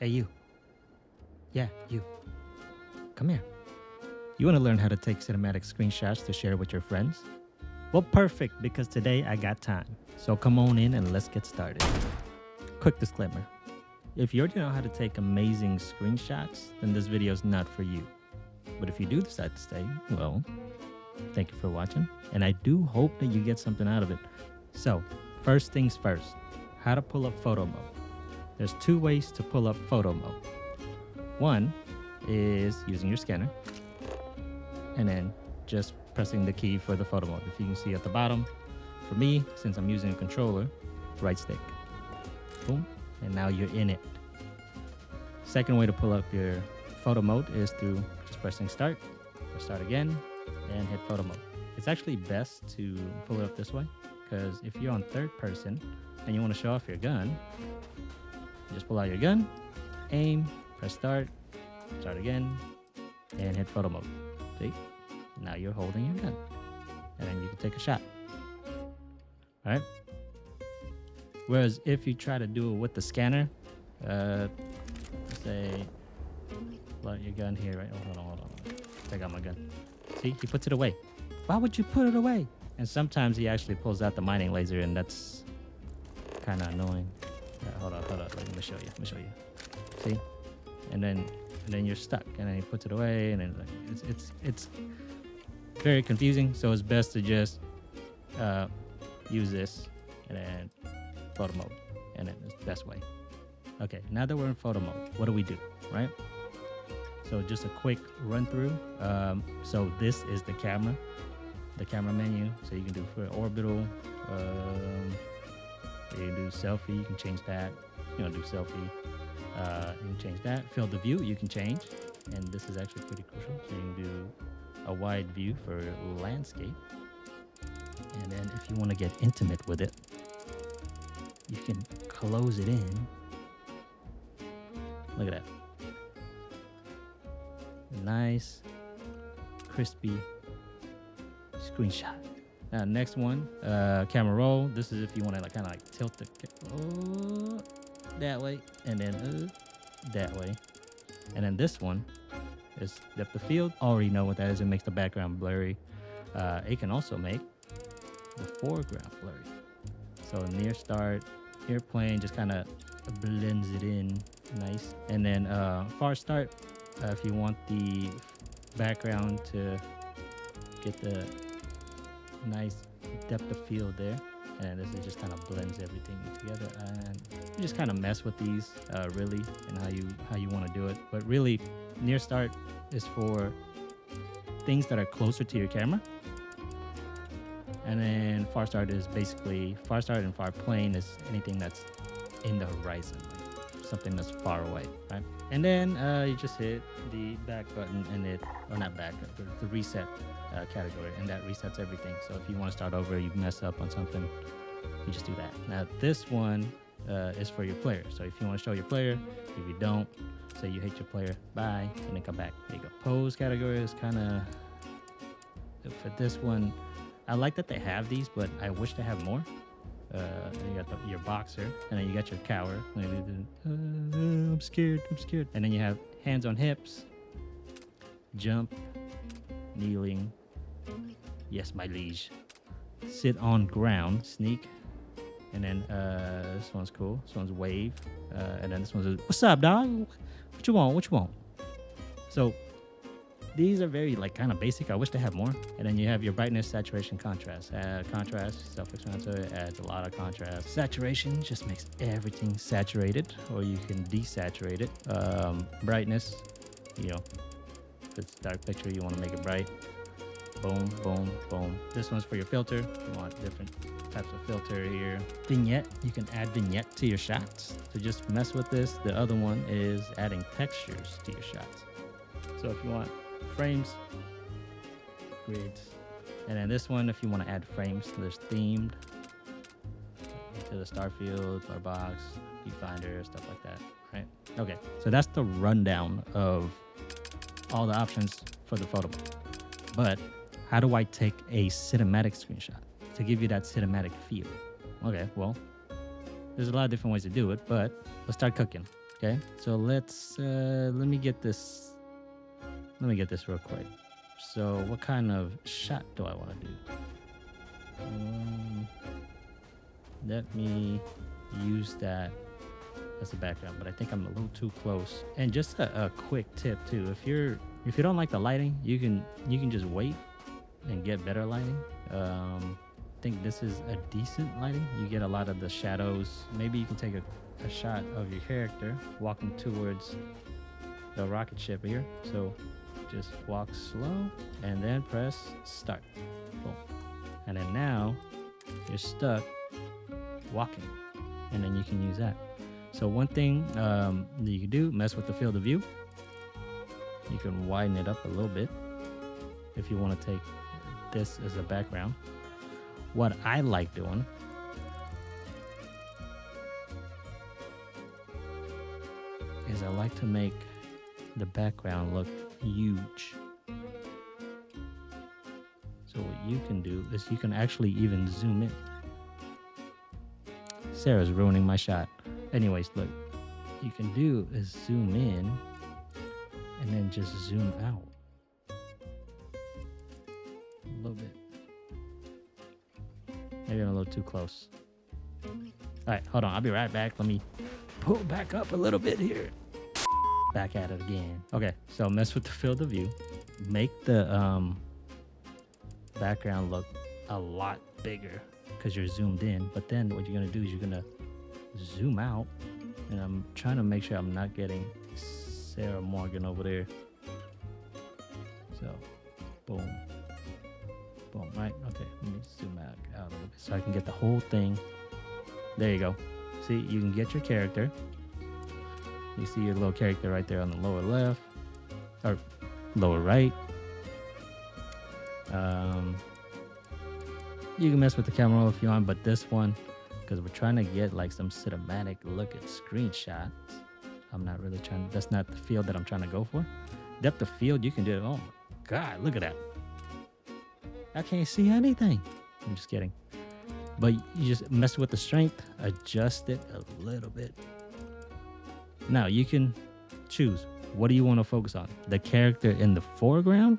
Hey, you. Yeah, you. Come here. You want to learn how to take cinematic screenshots to share with your friends? Well, perfect, because today I got time. So come on in and let's get started. Quick disclaimer. If you already know how to take amazing screenshots, then this video is not for you. But if you do decide to stay, well, thank you for watching. And I do hope that you get something out of it. So, first things first, how to pull up photo mode. There's two ways to pull up photo mode. One is using your scanner and then just pressing the key for the photo mode. If you can see at the bottom, for me, since I'm using a controller, right stick. Boom, and now you're in it. Second way to pull up your photo mode is through just pressing start, or start again, and hit photo mode. It's actually best to pull it up this way, because if you're on third person and you want to show off your gun, just pull out your gun, aim, press start, start again, and hit photo mode. See? Now you're holding your gun, and then you can take a shot. All right? Whereas if you try to do it with the scanner, say, pull out your gun here, right? Oh, hold on. Take out my gun. See, he puts it away. Why would you put it away? And sometimes he actually pulls out the mining laser, and that's kind of annoying. Hold on. Let me show you. See? And then you're stuck, and then he puts it away, and then it's very confusing. So it's best to just use this and then photo mode, and then it's the best way. Okay, now that we're in photo mode, what do? Right? So just a quick run through. So this is the camera menu. So you can do for orbital. You can do selfie. You can change that. You want to do selfie. You can change that. Field of view, you can change. And this is actually pretty crucial. So you can do a wide view for landscape. And then if you want to get intimate with it, you can close it in. Look at that. Nice, crispy screenshot. Now, next one, camera roll. This is if you want to kind of tilt the that way, and then that way. And then this one is depth of field. Already know what that is. It makes the background blurry. It can also make the foreground blurry. So near start, airplane just kind of blends it in nice. And then far start, if you want the background to get the nice depth of field there, and this is just kind of blends everything together. And you just kind of mess with these really, and how you want to do it. But really, near start is for things that are closer to your camera, and then far start is basically far start, and far plane is anything that's in the horizon, like something that's far away, right? And then you just hit the back button, and not back, but the reset category, and that resets everything. So if you want to start over, you mess up on something, you just do that. Now this one is for your player. So if you want to show your player, if you don't, say you hate your player, bye, and then come back. There you go. Pose category is kind of, for this one, I like that they have these, but I wish they have more. And you got your boxer, and then you got your cower. I'm scared. And then you have hands on hips, jump, kneeling, yes, my liege, sit on ground, sneak, and then this one's cool. This one's wave, and then this one's what's up, dog? What you want? So these are very kind of basic. I wish they had more. And then you have your brightness, saturation, contrast. Contrast, self-explanatory, adds a lot of contrast. Saturation just makes everything saturated, or you can desaturate it. Brightness, if it's a dark picture, you want to make it bright. Boom, boom, boom. This one's for your filter. You want different types of filter here. Vignette, you can add vignette to your shots. So just mess with this. The other one is adding textures to your shots. So if you want frames, grids, and then this one, if you want to add frames, there's themed to the Starfield, our box, viewfinder, stuff like that, right? Okay, so that's the rundown of all the options for the photo mode. But how do I take a cinematic screenshot to give you that cinematic feel? Okay, well, there's a lot of different ways to do it, but let's start cooking. Okay, so let's let me get this. Let me get this real quick. So what kind of shot do I want to do? Let me use that as a background, but I think I'm a little too close. And just a quick tip too: if you don't like the lighting, you can just wait and get better lighting. I think this is a decent lighting. You get a lot of the shadows. Maybe you can take a shot of your character walking towards the rocket ship here. So just walk slow and then press start. Boom. And then now you're stuck walking, and then you can use that. So one thing that you can do, mess with the field of view. You can widen it up a little bit if you want to take this as a background. What I like doing is I like to make the background look huge. So what you can do is you can actually even zoom in. Sarah's ruining my shot. Anyways, look, you can do is zoom in and then just zoom out a little bit. Maybe I'm a little too close. All right, hold on. I'll be right back. Let me pull back up a little bit here. Back at it again. Okay, so mess with the field of view. Make the background look a lot bigger because you're zoomed in. But then what you're going to do is you're going to zoom out. And I'm trying to make sure I'm not getting Sarah Morgan over there. So, boom. Boom, right? Okay, let me zoom out a little bit so I can get the whole thing. There you go. See, you can get your character. You see your little character right there on the lower left or lower right. You can mess with the camera roll if you want, but this one, because we're trying to get like some cinematic look at screenshots, I'm not really trying. That's not the field that I'm trying to go for. Depth of field, you can do it. Oh my God, look at that. I can't see anything. I'm just kidding. But you just mess with the strength, adjust it a little bit. Now you can choose. What do you want to focus on? The character in the foreground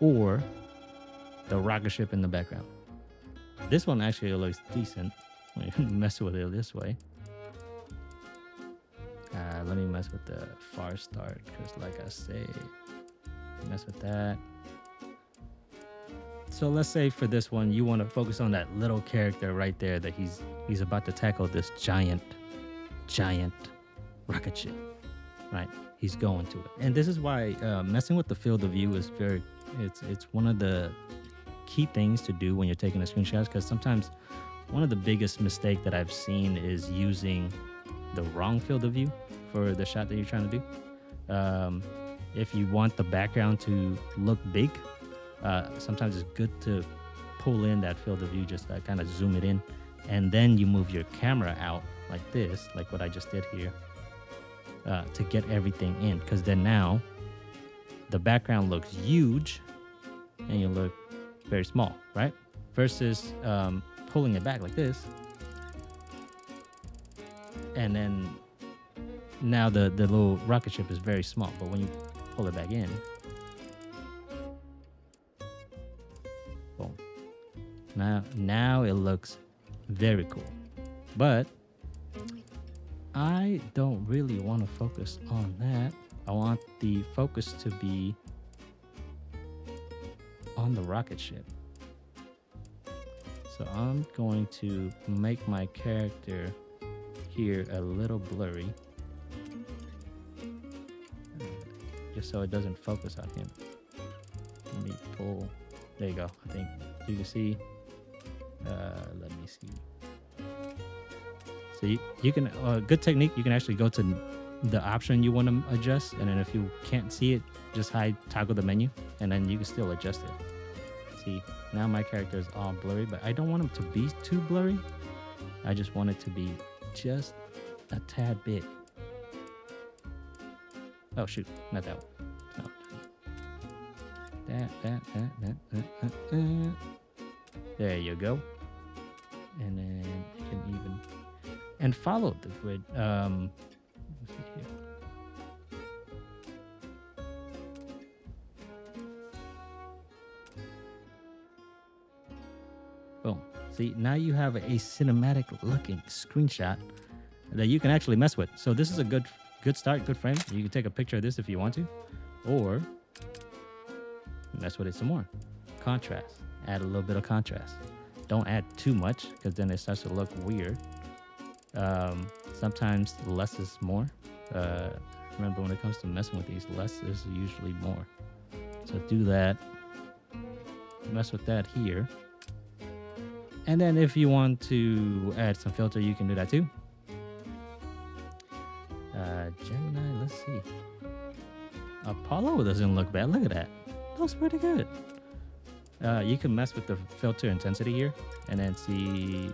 or the rocket ship in the background? This one actually looks decent. Let me mess with it this way. Let me mess with the far start because like I say, mess with that. So let's say for this one, you want to focus on that little character right there that he's about to tackle this giant rocket ship, right? He's going to it. And this is why messing with the field of view is it's one of the key things to do when you're taking a screenshot, because sometimes one of the biggest mistake that I've seen is using the wrong field of view for the shot that you're trying to do. If you want the background to look big, sometimes it's good to pull in that field of view, just kind of zoom it in, and then you move your camera out like this, like what I just did here, to get everything in, because then now the background looks huge and you look very small, right? Versus pulling it back like this, and then now the little rocket ship is very small, but when you pull it back in, boom. Now it looks very cool. But I don't really want to focus on that. I want the focus to be on the rocket ship. So I'm going to make my character here a little blurry, just so it doesn't focus on him. Let me pull. There you go. I think you can see. Let me see. So you can, good technique, you can actually go to the option you want to adjust, and then if you can't see it, just toggle the menu, and then you can still adjust it. See, now my character is all blurry, but I don't want him to be too blurry. I just want it to be just a tad bit. Oh shoot, not that one. No. There you go. And then you can even, and follow the grid. Let's see here. Boom. See, now you have a cinematic looking screenshot that you can actually mess with. So this is a good start, good frame. You can take a picture of this if you want to, or mess with it some more. Contrast. Add a little bit of contrast. Don't add too much because then it starts to look weird. Sometimes less is more. Remember, when it comes to messing with these, less is usually more. So do that. Mess with that here. And then if you want to add some filter, you can do that too. Gemini, let's see. Apollo doesn't look bad. Look at that. Looks pretty good. You can mess with the filter intensity here and then see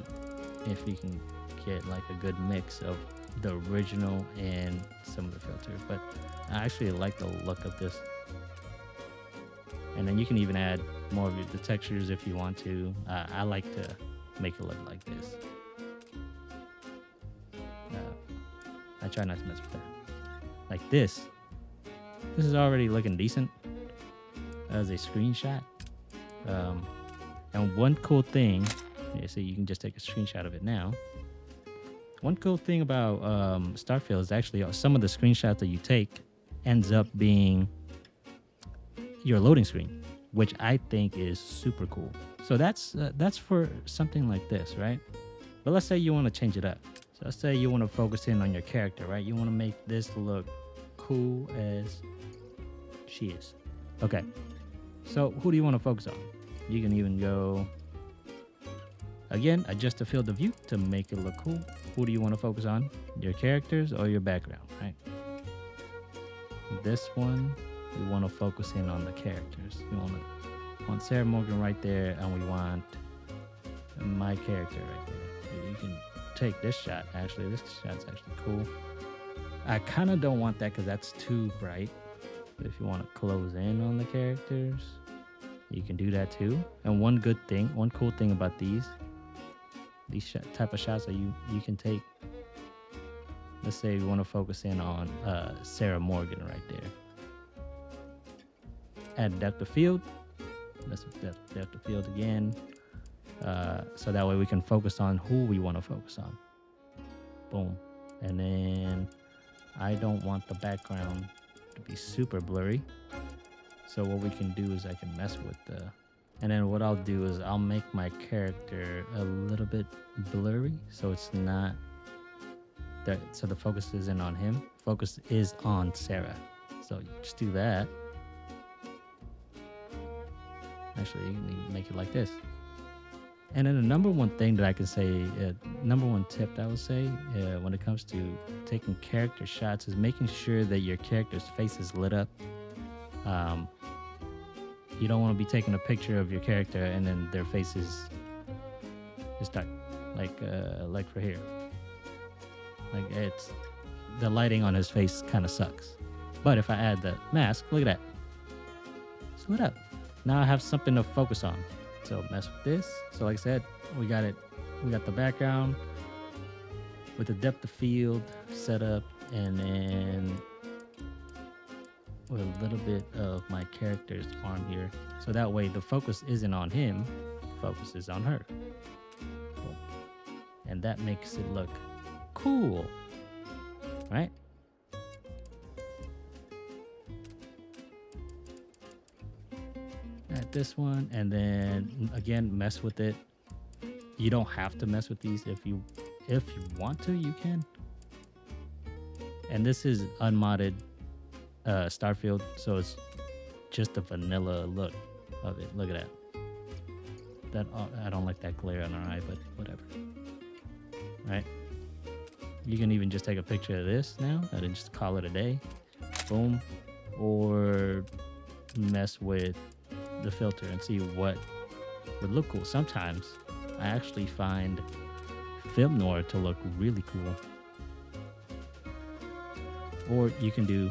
if you can get like a good mix of the original and some of the filter. But I actually like the look of this. And then you can even add more of the textures if you want to. I like to make it look like this. I try not to mess with that. Like this. This is already looking decent as a screenshot. And one cool thing, so you can just take a screenshot of it now. One cool thing about Starfield is actually some of the screenshots that you take ends up being your loading screen, which I think is super cool. So that's for something like this, right? But let's say you want to change it up. So let's say you want to focus in on your character, right? You want to make this look cool as she is. Okay. So who do you want to focus on? You can even go, again, adjust the field of view to make it look cool. Who do you want to focus on? Your characters or your background, right? This one, we want to focus in on the characters. We want Sarah Morgan right there, and we want my character right there. You can take this shot, actually. This shot's actually cool. I kind of don't want that because that's too bright. But if you want to close in on the characters, you can do that too. And one cool thing about these type of shots that you can take. Let's say we want to focus in on Sarah Morgan right there. Add depth of field. Let's depth of field again. So that way we can focus on who we want to focus on. Boom. And then I don't want the background to be super blurry. So what we can do is I can mess with and then what I'll do is I'll make my character a little bit blurry so it's not that, so the focus isn't on him. Focus is on Sarah. So you just do that. Actually, you can even make it like this. And then the number one thing that I can say, number one tip that I would say when it comes to taking character shots is making sure that your character's face is lit up. You don't want to be taking a picture of your character and then their face is dark, like for here. Like it's the lighting on his face kind of sucks. But if I add the mask, look at that, it's lit up. Now I have something to focus on. So mess with this. So like I said, we got the background with the depth of field set up, and then with a little bit of my character's arm here. So that way the focus isn't on him, focus is on her. And that makes it look cool, right? At this one, and then again, mess with it. You don't have to mess with these. If you want to, you can. And this is unmodded Starfield, so it's just a vanilla look of it. Look at that. I don't like that glare on our eye, but whatever. Right? You can even just take a picture of this now and then just call it a day. Boom. Or mess with the filter and see what would look cool. Sometimes I actually find film noir to look really cool. Or you can do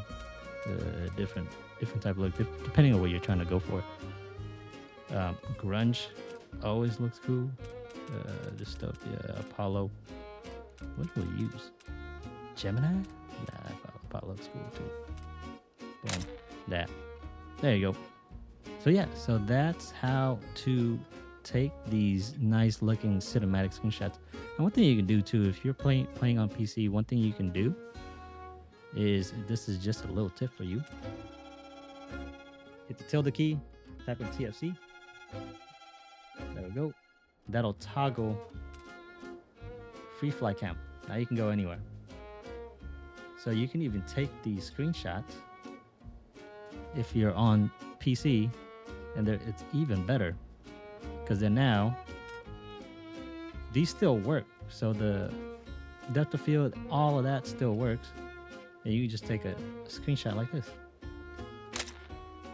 different type of look depending on what you're trying to go for. Grunge always looks cool. Dystopia, Apollo What do we use? Gemini? Nah, that probably looks cool too. Boom. That. There you go. So yeah, so that's how to take these nice looking cinematic screenshots. And one thing you can do too, if you're playing on PC, one thing you can do is, this is just a little tip for you. Hit the tilde key, type in TFC. There we go. That'll toggle free fly cam. Now you can go anywhere. So you can even take these screenshots if you're on PC, and it's even better because then now these still work. So the depth of field, all of that still works, and you can just take a screenshot like this.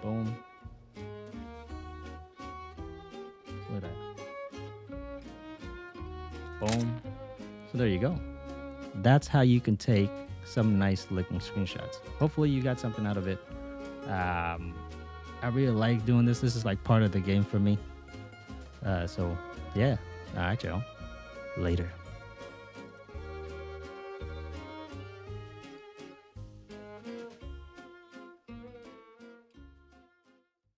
Boom. Look at that. Boom. So there you go. That's how you can take some nice looking screenshots. Hopefully you got something out of it. I really like doing this. This is like part of the game for me. So yeah. All right, y'all. Later.